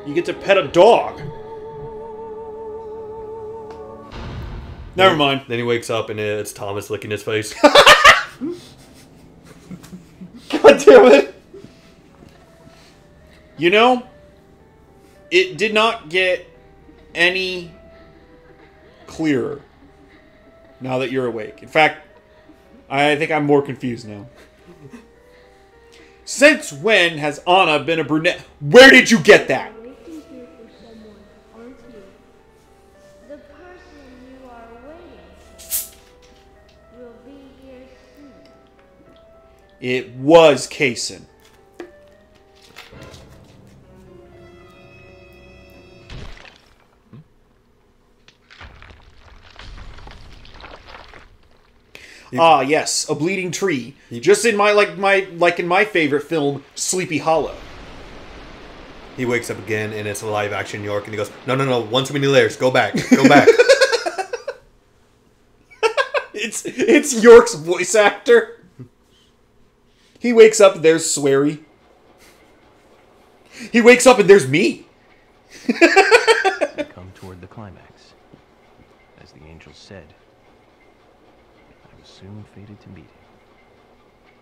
You get to pet a dog. Never mind. Then he wakes up and it's Thomas licking his face. God damn it. You know, it did not get any clearer now that you're awake. In fact, I think I'm more confused now. Since when has Anna been a brunette? Where did you get that? Waiting here for someone, aren't you? The person you are waiting for will be here soon. It was Kaysen. Ah, yes, a bleeding tree. Just in my like in my favorite film, Sleepy Hollow. He wakes up again and it's a live action York and he goes, no, one too many layers. Go back. Go back. It's York's voice actor. He wakes up and there's Swery. He wakes up and there's me. We come toward the climax. As the angel said, I was soon fated to meet him.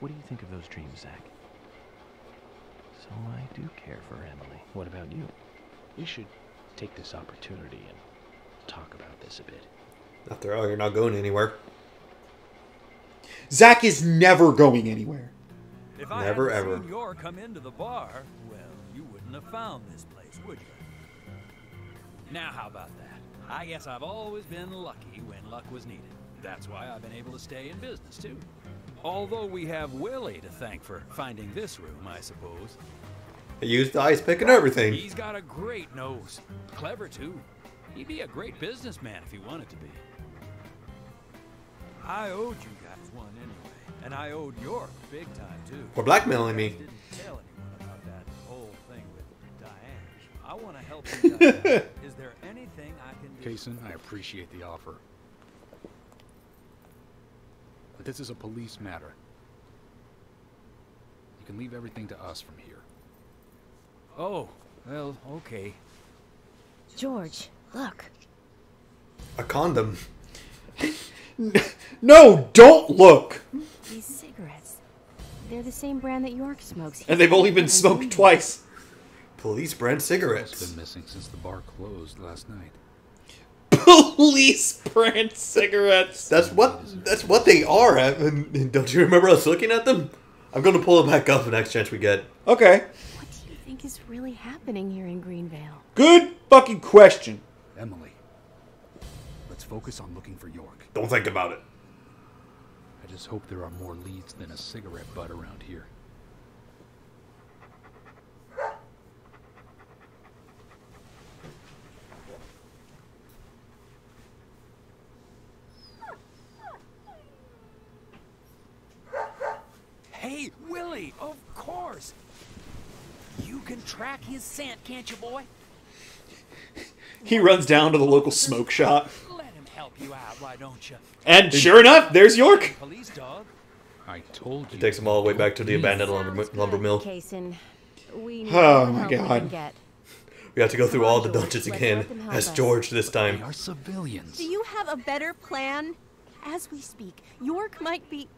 What do you think of those dreams, Zach? So I do care for Emily. What about you? We should take this opportunity and talk about this a bit. After all, you're not going anywhere. Zach is never going anywhere. If I Never, hadn't ever. seen York come into the bar, well, you wouldn't have found this place, would you? Now, how about that? I guess I've always been lucky when luck was needed. That's why I've been able to stay in business, too. Although we have Willie to thank for finding this room, I suppose. He used the ice pick and everything. He's got a great nose. Clever, too. He'd be a great businessman if he wanted to be. I owed you guys one anyway, and I owed York big time, too. For blackmailing me. Didn't tell anyone about that whole thing with Diane. I want to help you guys out. Is there anything I can do? Kaysen, I appreciate the offer. But this is a police matter. You can leave everything to us from here. Oh, well, okay. George, look. A condom. No, don't look. These cigarettes. They're the same brand that York smokes. And they've only been smoked twice. Police brand It's cigarettes. been missing since the bar closed last night. Police brand cigarettes. That's what they are. And don't you remember us looking at them? I'm going to pull it back up the next chance we get. Okay. What do you think is really happening here in Greenvale? Good fucking question. Emily, let's focus on looking for York. Don't think about it. I just hope there are more leads than a cigarette butt around here. Hey, Willie, of course. You can track his scent, can't you, boy? He runs down to the local smoke shop. Let him help you out, why don't you? And sure enough, there's York. Police dog. I told you. It takes them all the way back to the abandoned lumber mill. Kaysen, we need Oh all the my help we can God. get. We have to go through Come on, all the George, dungeons let's again let them help as us. George this They time. are civilians. Do you have a better plan? As we speak, York might be...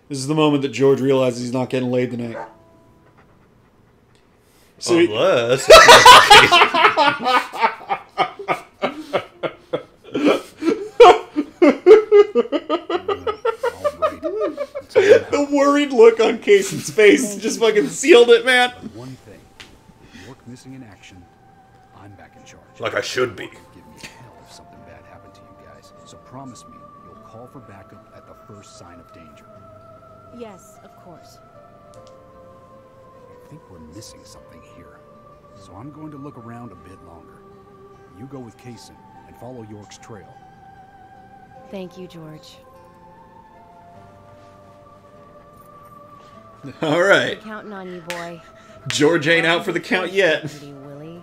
This is the moment that George realizes he's not getting laid tonight. So he- Unless. the worried look on Kaysen's face just fucking sealed it, man. One thing. York missing in action. I'm back in charge. Like I should be. Give me hell if something bad happened to you guys. So promise me you'll call for backup at the first sign of danger. Yes, of course. I think we're missing something here. So I'm going to look around a bit longer. You go with Kaysen and follow York's trail. Thank you, George. All right. We're counting on you, boy. George ain't out for the count yet. Pretty Willie.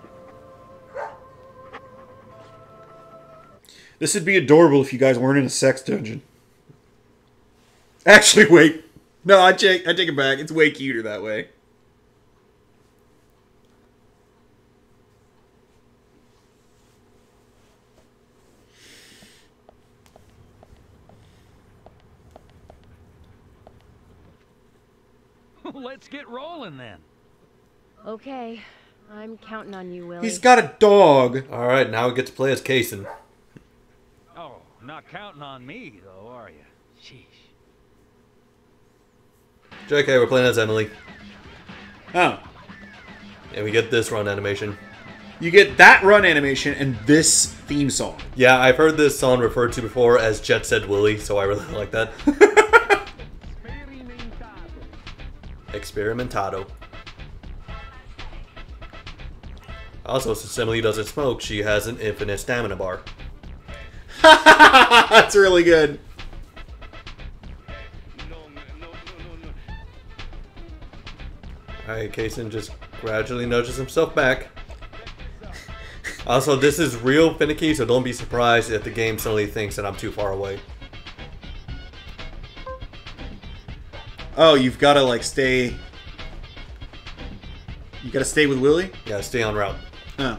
This would be adorable if you guys weren't in a sex dungeon. Actually, wait. No, I take it back. It's way cuter that way. Let's get rolling then. Okay, I'm counting on you, Willie. He's got a dog. All right, now we get to play as Kaysen. Oh, not counting on me, though, are you? Sheesh. JK, we're playing as Emily. Oh. And we get this run animation. You get that run animation and this theme song. Yeah, I've heard this song referred to before as Jet Set Willie, so I really like that. Experimentado. Also, since Emily doesn't smoke, she has an infinite stamina bar. That's really good. Alright, Kaysen just gradually nudges himself back. Also, this is real finicky, so don't be surprised if the game suddenly thinks that I'm too far away. Oh, you've got to like stay. You got to stay with Willie? Yeah, stay on route. Oh.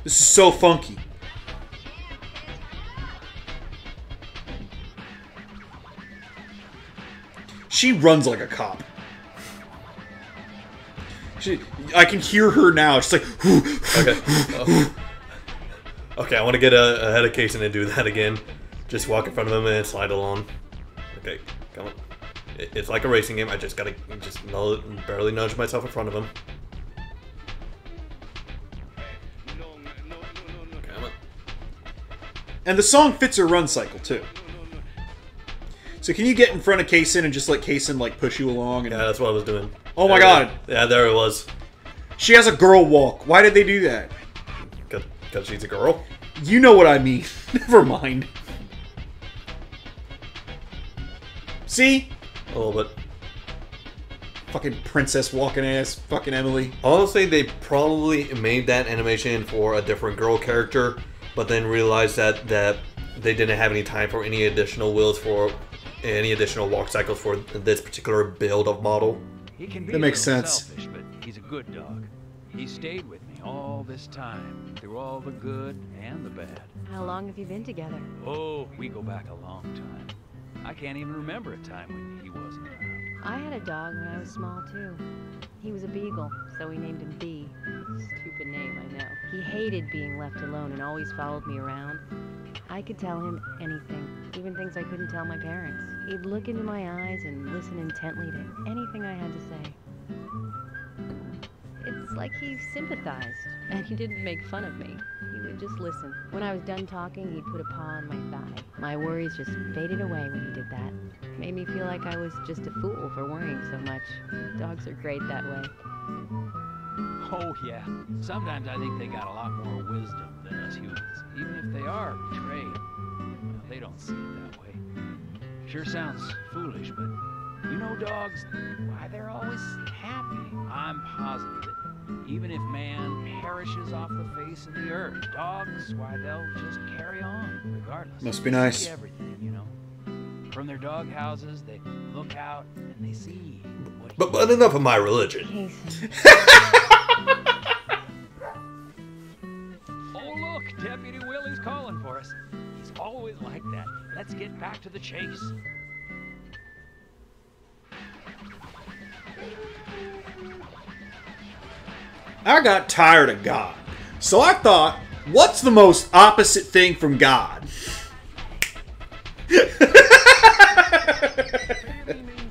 This is so funky. She runs like a cop. I can hear her now. She's like, Okay. Okay, I want to get ahead of Kaysen and do that again. Just walk in front of him and slide along. Okay, come on. It's like a racing game. I just gotta barely nudge myself in front of him. Come on. And the song fits her run cycle too. So can you get in front of Kaysen and just let Kaysen like push you along? And... Yeah, that's what I was doing. Oh my god. Yeah, there it was. She has a girl walk. Why did they do that? Because she's a girl? You know what I mean. Never mind. See? A little bit. Fucking princess walking ass. Fucking Emily. Honestly, they probably made that animation for a different girl character, but then realized that they didn't have any time for any additional wheels for any additional walk cycles for this particular build of model. He can be That makes a little sense. selfish, but he's a good dog. He stayed with me all this time, through all the good and the bad. How long have you been together? Oh, we go back a long time. I can't even remember a time when he wasn't around. I had a dog when I was small, too. He was a beagle, so we named him B. Stupid name, I know. He hated being left alone and always followed me around. I could tell him anything, even things I couldn't tell my parents. He'd look into my eyes and listen intently to anything I had to say. It's like he sympathized, and he didn't make fun of me. He would just listen. When I was done talking, he'd put a paw on my thigh. My worries just faded away when he did that. Made me feel like I was just a fool for worrying so much. Dogs are great that way. Oh, yeah. Sometimes I think they got a lot more wisdom than us humans. Even if they are betrayed, well, they don't see it that way. Sure sounds foolish, but you know dogs, why they're always happy. I'm positive that even if man perishes off the face of the earth, dogs, why, they'll just carry on regardless. Must be nice. They see everything, you know. From their dog houses, they look out and they see what But enough of my religion. Kaysen. Oh, look, Deputy Willie's calling for us. He's always like that. Let's get back to the chase. I got tired of God. So I thought, what's the most opposite thing from God?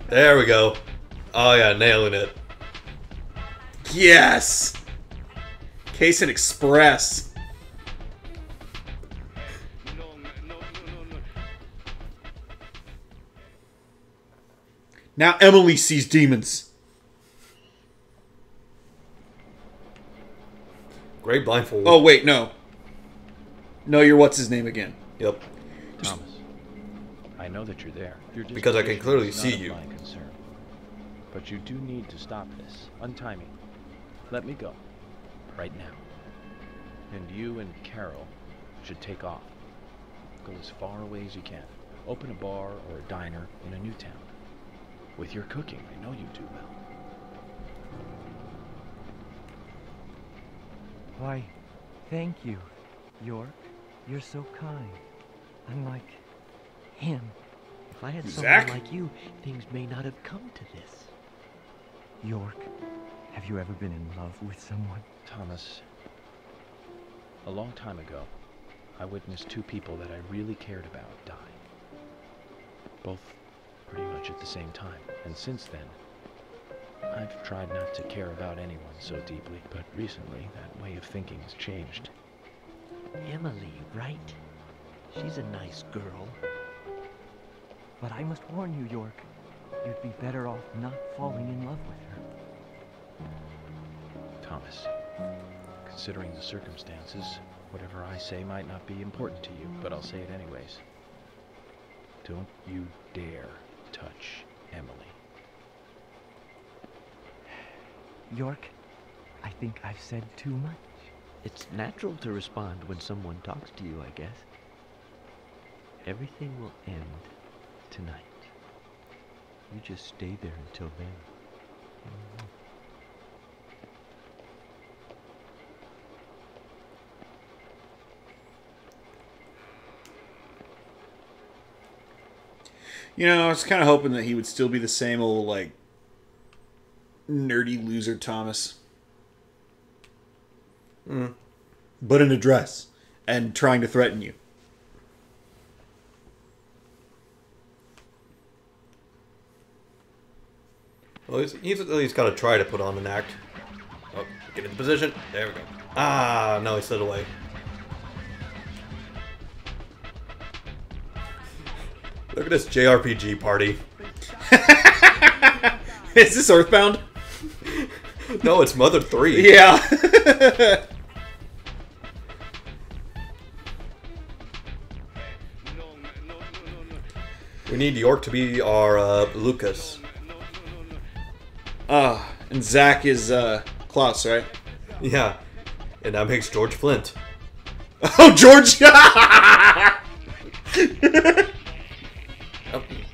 There we go. Oh yeah, nailing it. Yes! Kaysen Express. Now Emily sees demons. Great blindfold. Oh, wait, no. No, you're what's his name again? Yep. Thomas, I know that you're there. Your Because I can disposition clearly is see not of you. my concern. But you do need to stop this. Untie me. Let me go. Right now. And you and Carol should take off. Go as far away as you can. Open a bar or a diner in a new town. With your cooking, I know you do well. Why, thank you, York. You're so kind. Unlike him. If I had Zach? someone like you, things may not have come to this. York, have you ever been in love with someone? Thomas, a long time ago, I witnessed two people that I really cared about die. Both pretty much at the same time. And since then, I've tried not to care about anyone so deeply, but recently that way of thinking has changed. Emily, right? She's a nice girl. But I must warn you, York. You'd be better off not falling in love with her. Thomas, considering the circumstances, whatever I say might not be important to you, but I'll say it anyways. Don't you dare touch Emily. York, I think I've said too much. It's natural to respond when someone talks to you, I guess. Everything will end tonight. You just stay there until then. You know, I was kind of hoping that he would still be the same old, like, nerdy loser Thomas. But in a dress and trying to threaten you. Well, he's at least got to try to put on an act. Oh, get into position. There we go. Ah, no, he slid away. Look at this JRPG party. Is this Earthbound? No, it's Mother 3. Yeah. We need York to be our Lucas. And Zach is Klaus, right? Yeah. And that makes George Flint. Oh, George!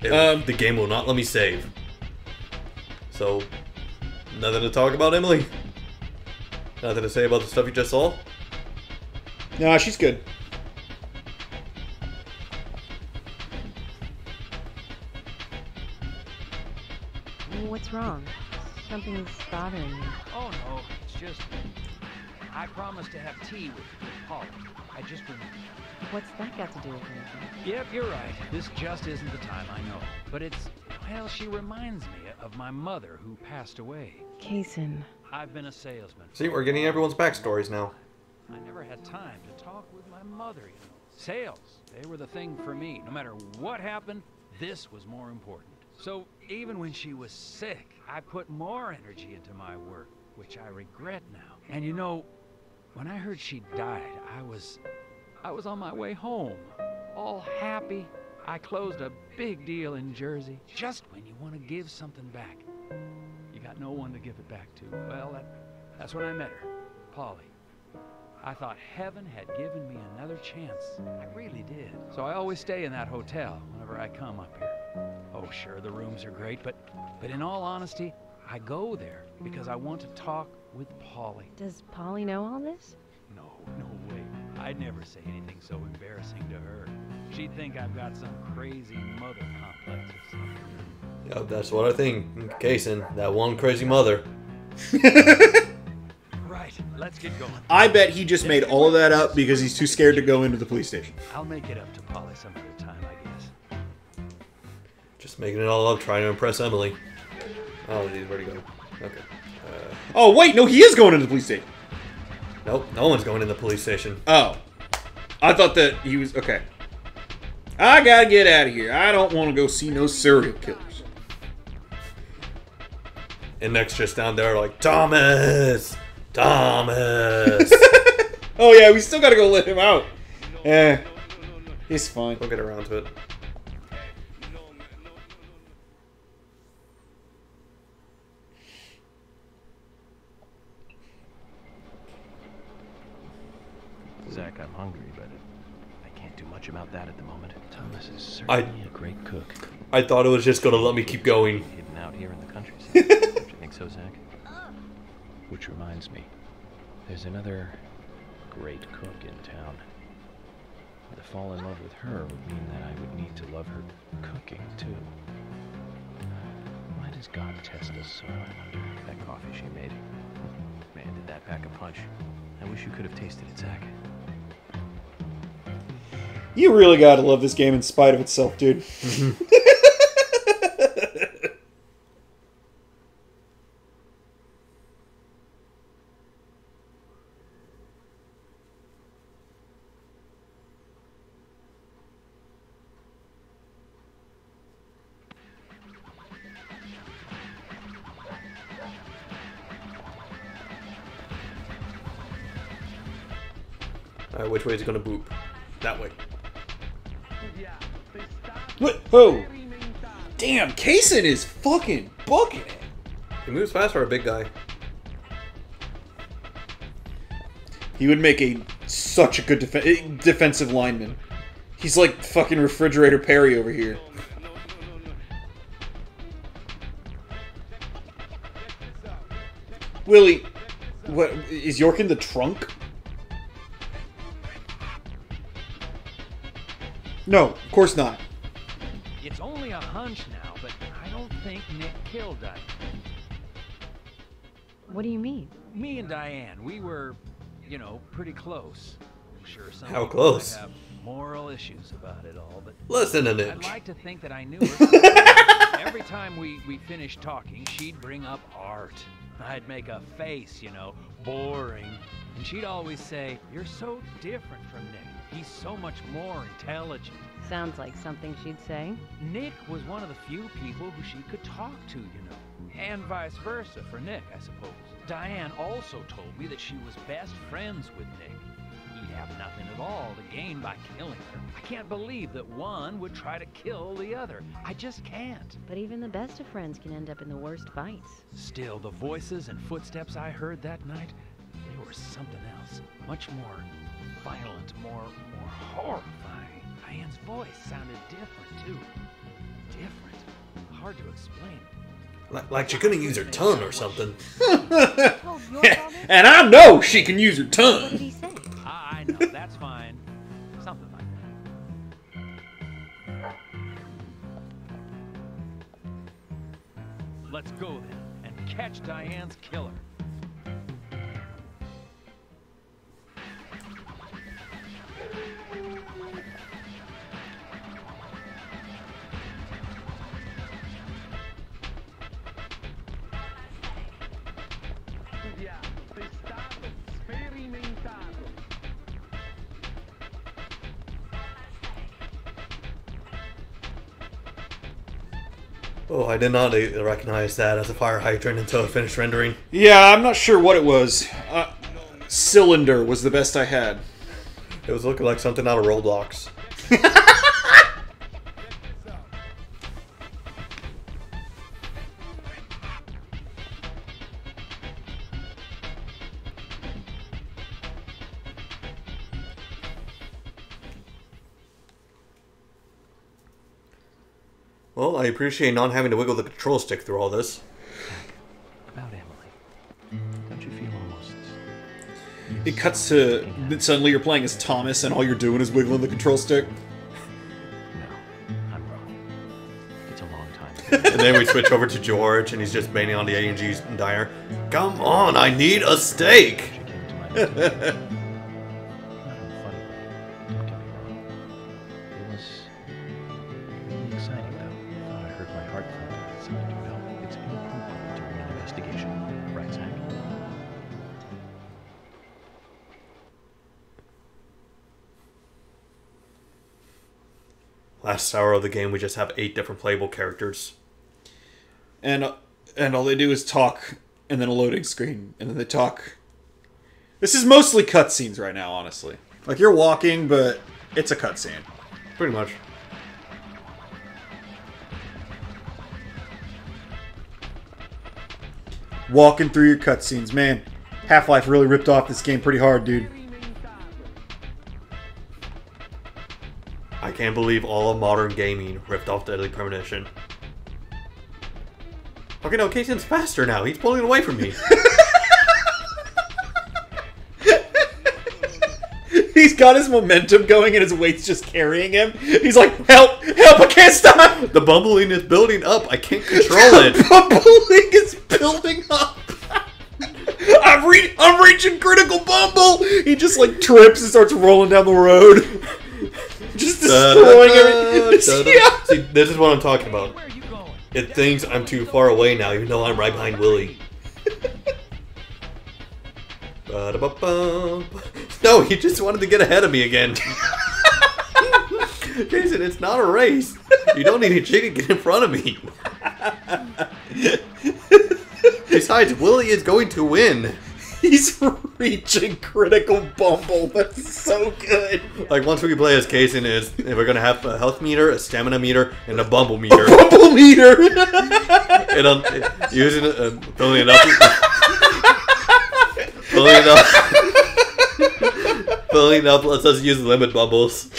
The game will not let me save. So, nothing to talk about, Emily? Nothing to say about the stuff you just saw? No, she's good. What's wrong? Something's bothering you. Oh no, it's just I promised to have tea with Paul. I just remembered. What's that got to do with anything? Yep, you're right. This just isn't the time, I know. But it's, well, she reminds me of my mother who passed away. Kaysen. I've been a salesman. See, we're getting everyone's backstories now. I never had time to talk with my mother, you know. Sales, they were the thing for me. No matter what happened, this was more important. So even when she was sick, I put more energy into my work, which I regret now. And you know, when I heard she died, I was on my way home, all happy. I closed a big deal in Jersey. Just when you want to give something back, you got no one to give it back to. Well, that's when I met her, Polly. I thought heaven had given me another chance. I really did. So I always stay in that hotel whenever I come up here. Oh, sure, the rooms are great, but in all honesty, I go there because I want to talk with Polly. Does Polly know all this? No way. I'd never say anything so embarrassing to her. She'd think I've got some crazy mother complex or something. Yeah, that's what I think. Kaysen, that one crazy mother. Right, let's get going. I bet he just made all of that up because he's too scared to go into the police station. I'll make it up to Polly some other time, I guess. Just making it all up, trying to impress Emily. Oh, geez, where'd he go? Okay. Oh, wait, no, he is going into the police station. Nope, no one's going in the police station. Oh. I thought that he was... Okay. I gotta get out of here. I don't want to go see no serial killers. And next just down there like, Thomas! Thomas! Oh, yeah, we still gotta go let him out. It's fine. We'll get around to it. Zach, I'm hungry, but I can't do much about that at the moment. Thomas is certainly a great cook. I thought it was just gonna let me keep going. Hidden out here in the countryside. Don't you think so, Zach? Which reminds me, there's another great cook in town. To fall in love with her would mean that I would need to love her cooking, too. Why does God test us so, I wonder? That coffee she made. Man, did that pack a punch. I wish you could have tasted it, Zach. You really gotta love this game in spite of itself, dude. Alright, which way is it gonna boop? That way. What? Oh! Damn, Kaysen is fucking booking it. He moves fast for a big guy. He would make such a good defensive lineman. He's like fucking Refrigerator Perry over here. Willie, what is York in the trunk? No, of course not. It's only a hunch now, but I don't think Nick killed Diane. What do you mean? Me and Diane, we were, you know, pretty close. I'm sure some How people close? might have moral issues about it all, but Less than an I'd inch. like to think that I knew her. Every time we finished talking, she'd bring up art. I'd make a face, you know, boring. And she'd always say, "You're so different from Nick. He's so much more intelligent." Sounds like something she'd say. Nick was one of the few people who she could talk to, you know. And vice versa for Nick, I suppose. Diane also told me that she was best friends with Nick. He'd have nothing at all to gain by killing her. I can't believe that one would try to kill the other. I just can't. But even the best of friends can end up in the worst fights. Still, the voices and footsteps I heard that night, they were something else. Much more violent, more horrifying. Diane's voice sounded different, too. Different. Hard to explain. Like she's gonna use her tongue or something. And I know she can use her tongue. What did he say? I know, that's fine. Something like that. Let's go then, and catch Diane's killer. Oh, I did not recognize that as a fire hydrant until I finished rendering. Yeah, I'm not sure what it was. Cylinder was the best I had. It was looking like something out of Roblox. Well, I appreciate not having to wiggle the control stick through all this. About Emily. Don't you feel almost... It cuts to suddenly you're playing as Thomas and all you're doing is wiggling the control stick. No, I'm wrong. It's a long time. And then we switch over to George and he's just banging on the A&G's diner. Come on, I need a steak! She came to my mind. Not in a funny way. Don't get me wrong. It was really exciting, though. I thought I heard my heart thumping inside, you know. It's inappropriate during an investigation. Right, Zach? Last hour of the game, we just have 8 different playable characters. And all they do is talk, and then a loading screen, and then they talk. This is mostly cutscenes right now, honestly. Like, you're walking, but it's a cutscene. Pretty much. Walking through your cutscenes. Man, Half-Life really ripped off this game pretty hard, dude. I can't believe all of modern gaming ripped off Deadly Premonition. Okay, no, Kaysen's faster now. He's pulling away from me. He's got his momentum going and his weight's just carrying him. He's like, help! Help! I can't stop! The bumbling is building up. I can't control it. The bumbling is building up. I'm reaching critical bumble! He just like trips and starts rolling down the road. Just destroying everything. Yeah. See, this is what I'm talking about. It thinks I'm too far away now, even though I'm right behind Willie. No, he just wanted to get ahead of me again. Jason, it's not a race. You don't need a chicken to get in front of me. Besides, Willie is going to win. He's reaching critical bumble. That's so good. Like, once we play as Kaysen, we're going to have a health meter, a stamina meter, and a bumble meter. A bumble meter! Using it, filling it up. Filling it up lets us use limit bubbles.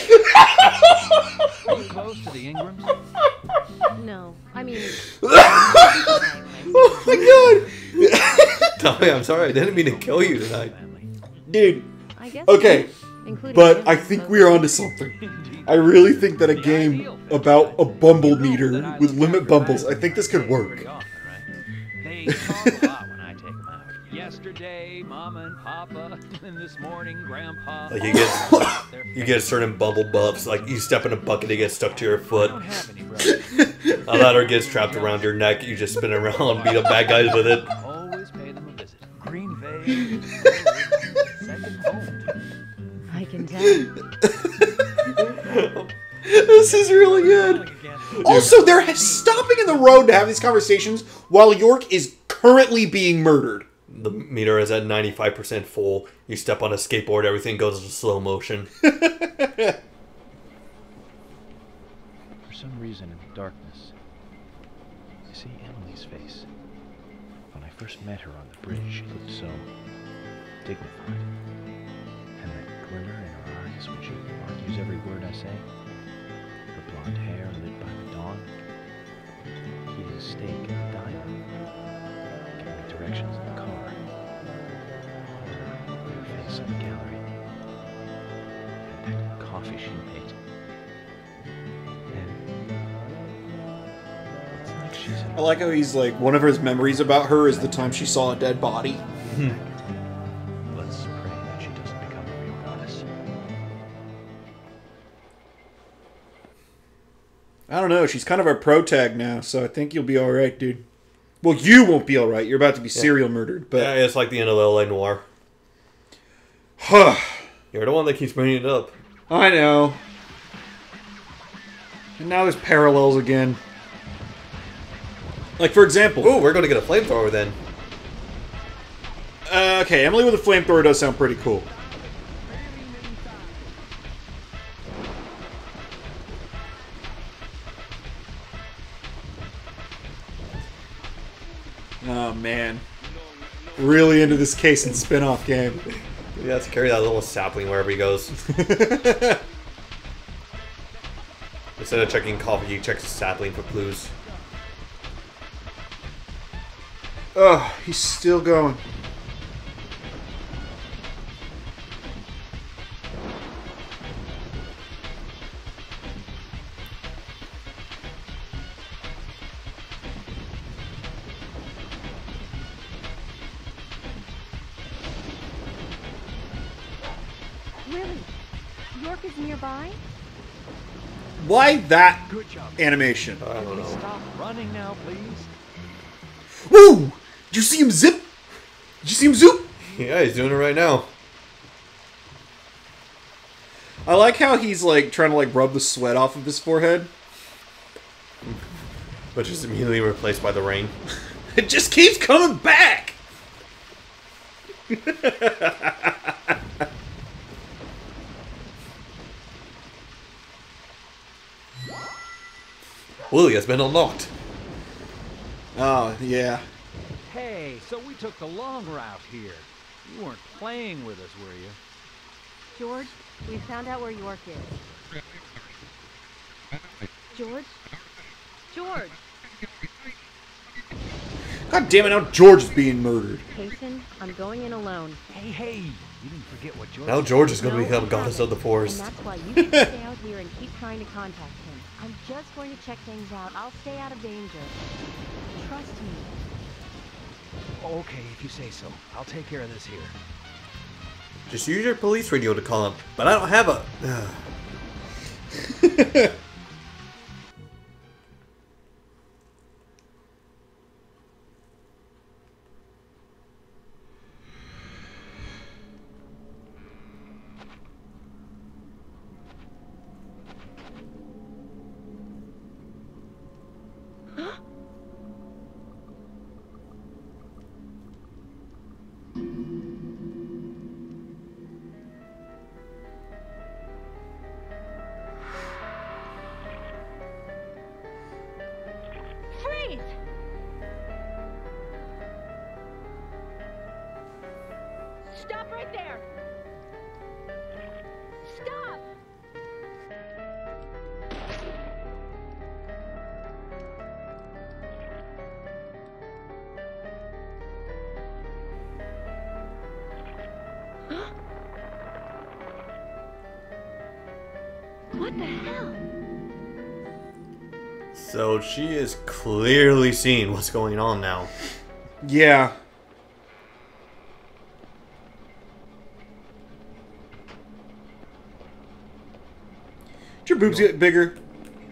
Are you close to the Ingrams? No, I mean... Oh my god! Tommy, I'm sorry, I didn't mean to kill you tonight. Dude, I guess okay, including but him, I think we are onto something. I really think that a game about a bumble meter with limit bumbles, I think this could work. They talk a lot when I take them out. Yesterday, Mama and Papa, and this morning, Grandpa. Like you get certain bumble buffs. Like you step in a bucket, it gets stuck to your foot. A ladder gets trapped around your neck. You just spin around, beat up bad guys with it. Always pay them a visit. Green Bay. Second home. I can tell. This is really good. Also, they're stopping in the road to have these conversations while York is currently being murdered. The meter is at 95% full. You step on a skateboard, everything goes into slow motion. For some reason in the darkness, I see Emily's face. When I first met her on the bridge, she looked so dignified. And that glimmer in her eyes when she argues every word I say. Her blonde hair lit by the dawn. Heating a steak in the diner. Giving me directions in the car. Her face in the gallery. And that coffee she made. I like how he's like, one of his memories about her is the time she saw a dead body. Let's pray that she doesn't become a real goddess. I don't know, she's kind of our pro-tag now, so I think you'll be alright, dude. Well, you won't be alright, you're about to be serial murdered, but... Yeah, it's like the end of LA Noire. You're the one that keeps bringing it up. I know. And now there's parallels again. Like, for example... Ooh, we're going to get a flamethrower then. Okay, Emily with a flamethrower does sound pretty cool. Oh, man. Really into this Kaysen spin-off game. He has to carry that little sapling wherever he goes. Instead of checking coffee, he checks the sapling for clues. Oh, he's still going. Willie, York is nearby? Why that animation? I don't know. Stop running now, please. Woo! Did you see him zip? Did you see him zoop? Yeah, he's doing it right now. I like how he's like trying to like rub the sweat off of his forehead. Which is immediately replaced by the rain. It just keeps coming back! Willie has been unlocked. Oh, yeah. Hey, so we took the long route here. You weren't playing with us, were you? George, we found out where York is. George? George! God damn it, now George is being murdered. Payson, I'm going in alone. Hey, you didn't forget what George... Now George is going to No, become I goddess of the haven't. forest. And that's why you can stay out here and keep trying to contact him. I'm just going to check things out. I'll stay out of danger. Trust me. Okay, if you say so. I'll take care of this here. Just use your police radio to call him. But I don't have a... Freeze! Stop right there! Stop! What the hell? So she is clearly seeing what's going on now. Yeah. Did your boobs get bigger?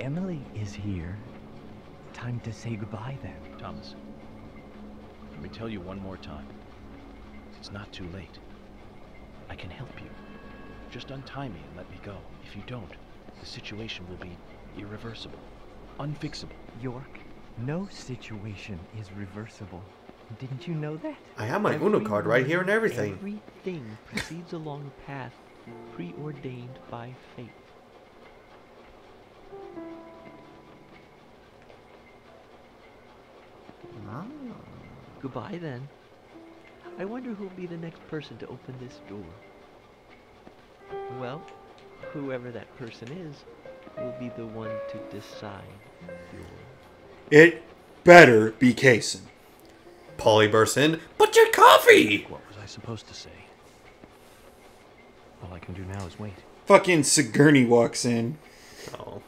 Emily is here. Time to say goodbye then. Thomas, let me tell you one more time. It's not too late. I can help you. Just untie me and let me go. If you don't, the situation will be irreversible, unfixable. York, no situation is reversible. Didn't you know that? I have my Uno card right here and everything. Everything proceeds along a path preordained by fate. Goodbye then. I wonder who'll be the next person to open this door. Well, whoever that person is will be the one to decide your... It better be Kaysen. Polly bursts in. But your coffee! What was I supposed to say? All I can do now is wait. Fucking Sigourney walks in. Oh.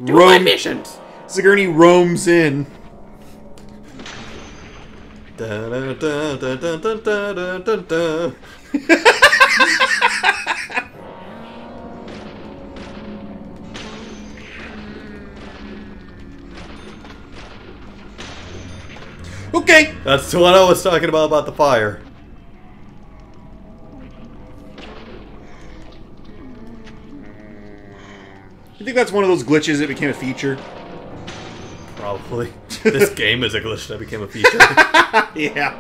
Do my Roam missions! Sigourney roams in. Da, da, da, da, da, da, da, da, da. Okay. That's what I was talking about the fire. You think that's one of those glitches that became a feature? Probably. This game is a glitch that became a feature. Yeah.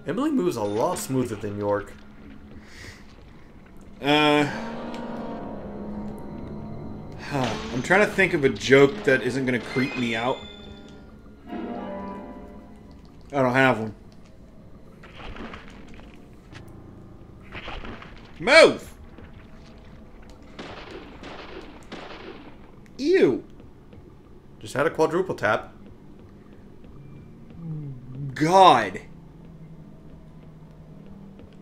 Emily moves a lot smoother than York. I'm trying to think of a joke that isn't going to creep me out. I don't have one. Move! Ew. Just had a quadruple tap. God.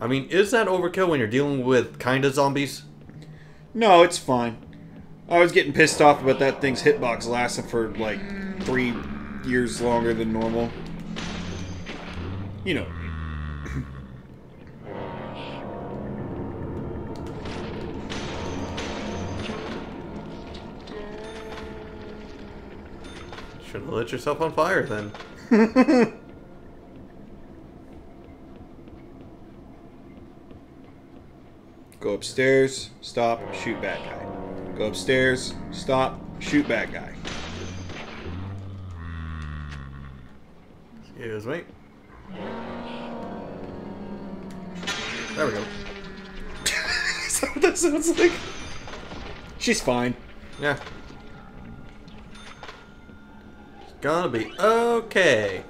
I mean, is that overkill when you're dealing with kinda zombies? No, it's fine. I was getting pissed off about that thing's hitbox lasting for like 3 years longer than normal. You know. Should have lit yourself on fire then. Go upstairs, stop, shoot bad guy. Go upstairs, stop, shoot bad guy. Excuse me. There we go. Is that what that sounds like? She's fine. Yeah. It's gonna be okay.